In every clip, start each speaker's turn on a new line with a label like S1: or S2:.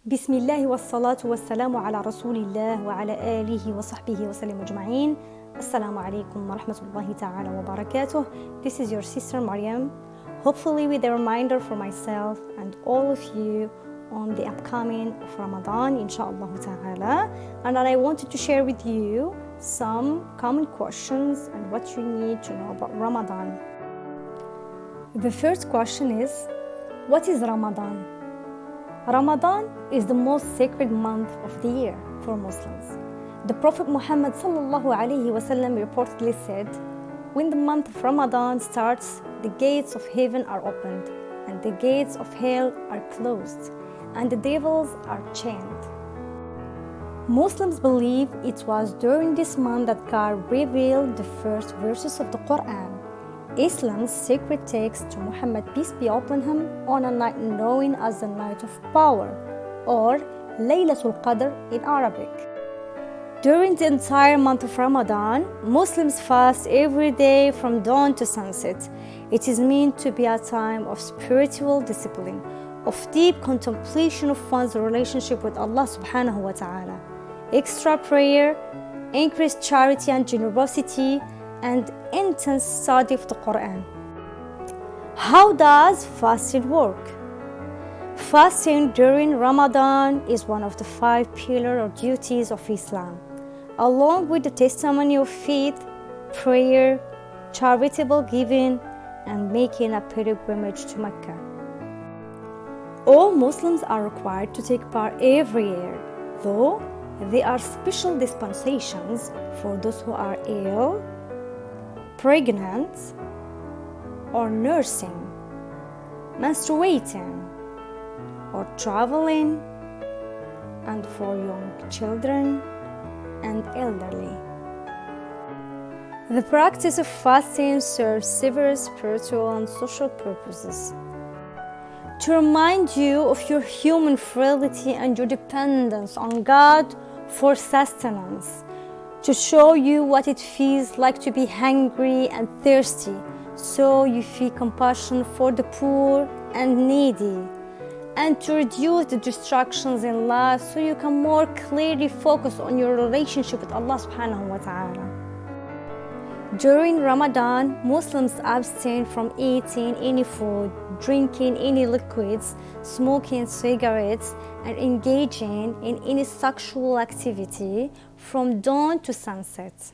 S1: بسم الله والصلاة والسلام على رسول الله وعلى آله وصحبه وسلم أجمعين. Assalamu alaikum wa rahmatullahi ta'ala wa barakatuh. This is your sister Mariam, hopefully with a reminder for myself and all of you on the upcoming of Ramadan, inshallah ta'ala. And I wanted to share with you some common questions and what you need to know about Ramadan. The first question is, what is Ramadan? Ramadan is the most sacred month of the year for Muslims. The Prophet Muhammad sallallahu alaihi wasallam reportedly said, when the month of Ramadan starts, the gates of heaven are opened and the gates of hell are closed and the devils are chained. Muslims believe it was during this month that God revealed the first verses of the Quran, Islam's sacred text to Muhammad, peace be upon him, on a night known as the Night of Power or Laylatul Qadr in Arabic. During the entire month of Ramadan, Muslims fast every day from dawn to sunset. It is meant to be a time of spiritual discipline, of deep contemplation of one's relationship with Allah subhanahu wa ta'ala, extra prayer, increased charity and generosity, and intense study of the Quran. How does fasting work? Fasting during Ramadan is one of the 5 pillars or duties of Islam, along with the testimony of faith, prayer, charitable giving, and making a pilgrimage to Mecca. All Muslims are required to take part every year, though there are special dispensations for those who are ill, pregnant, or nursing, menstruating, or traveling, and for young children and elderly. The practice of fasting serves several spiritual and social purposes. To remind you of your human frailty and your dependence on God for sustenance, to show you what it feels like to be hungry and thirsty, so you feel compassion for the poor and needy, and to reduce the distractions in life so you can more clearly focus on your relationship with Allah subhanahu wa ta'ala. During Ramadan, Muslims abstain from eating any food, drinking any liquids, smoking cigarettes, and engaging in any sexual activity from dawn to sunset.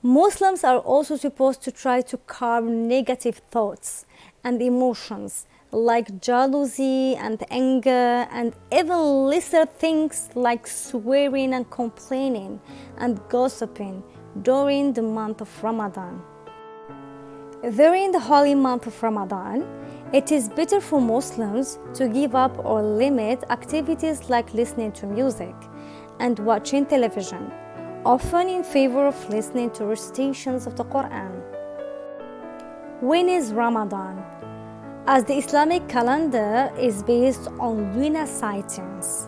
S1: Muslims are also supposed to try to curb negative thoughts and emotions like jealousy and anger, and even lesser things like swearing and complaining and gossiping during the month of Ramadan. During the holy month of Ramadan, it is better for Muslims to give up or limit activities like listening to music and watching television, often in favor of listening to recitations of the Quran. When is Ramadan? As the Islamic calendar is based on lunar sightings,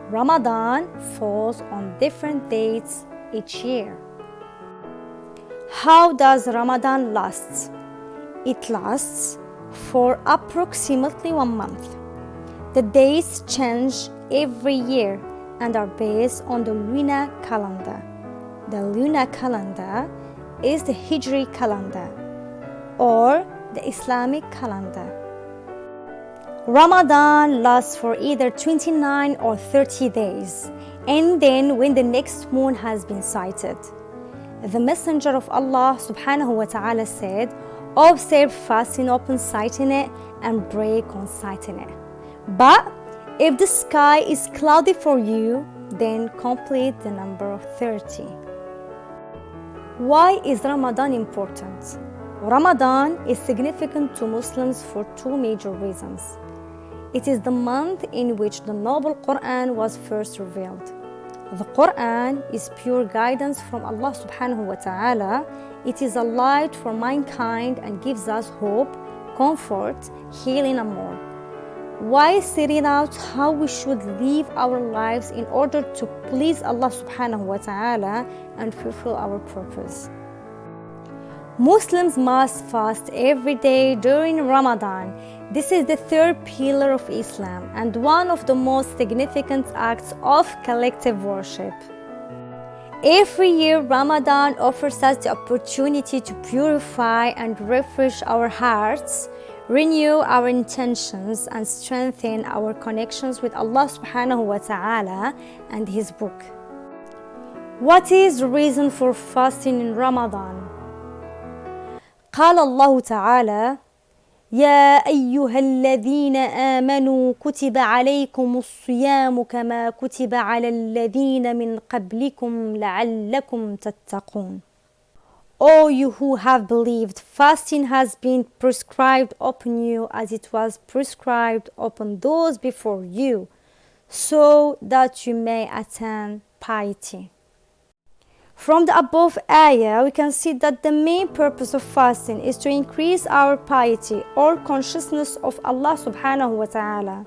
S1: Ramadan falls on different dates each year. How does Ramadan last? It lasts for approximately 1 month. The dates change every year and are based on the lunar calendar. The lunar calendar is the Hijri calendar or the Islamic calendar. Ramadan lasts for either 29 or 30 days, and then when the next moon has been sighted. The Messenger of Allah subhanahu wa ta'ala said, observe fasting upon sighting it and break on sighting it. But if the sky is cloudy for you, then complete the number of 30. Why is Ramadan important? Ramadan is significant to Muslims for 2 major reasons. It is the month in which the noble Quran was first revealed. The Quran is pure guidance from Allah subhanahu wa ta'ala. It is a light for mankind and gives us hope, comfort, healing, and more. Why setting out how we should live our lives in order to please Allah subhanahu wa ta'ala and fulfill our purpose? Muslims must fast every day during Ramadan. This is the third pillar of Islam and one of the most significant acts of collective worship. Every year, Ramadan offers us the opportunity to purify and refresh our hearts, renew our intentions, and strengthen our connections with Allah subhanahu wa ta'ala and His book. What is the reason for fasting in Ramadan? قال الله تعالى: يا أيها الذين آمنوا كتب عليكم الصيام كما كتب على الذين من قبلكم لعلكم تتقون. O you who have believed, fasting has been prescribed upon you as it was prescribed upon those before you, so that you may attain piety. From the above ayah, we can see that the main purpose of fasting is to increase our piety or consciousness of Allah subhanahu wa ta'ala.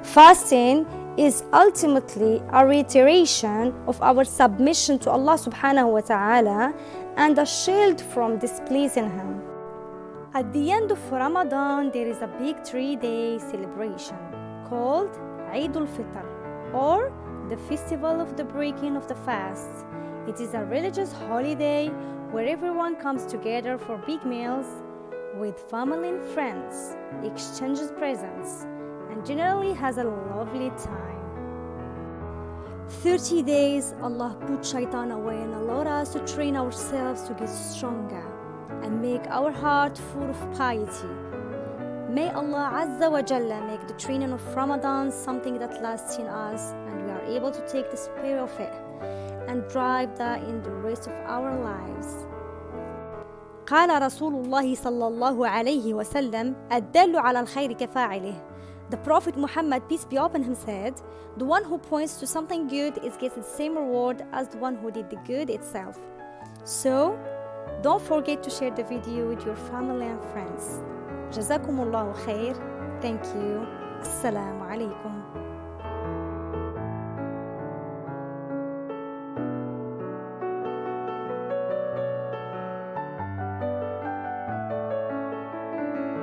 S1: Fasting is ultimately a reiteration of our submission to Allah subhanahu wa ta'ala and a shield from displeasing Him. At the end of Ramadan, there is a big 3-day celebration called Eid al-Fitr, or the festival of the breaking of the fast. It is a religious holiday where everyone comes together for big meals with family and friends, exchanges presents, and generally has a lovely time. 30 days, Allah put shaitan away and allowed us to train ourselves to get stronger and make our heart full of piety. May Allah Azza wa Jalla make the training of Ramadan something that lasts in us and we are able to take the spirit of it and drive that in the rest of our lives. قال رسول الله صلى الله عليه وسلم: الدال على الخير كفاعله. The Prophet Muhammad, peace be upon him, said, the one who points to something good is getting the same reward as the one who did the good itself. So, don't forget to share the video with your family and friends. جزاكم الله خير. Thank you. Assalamu alaikum.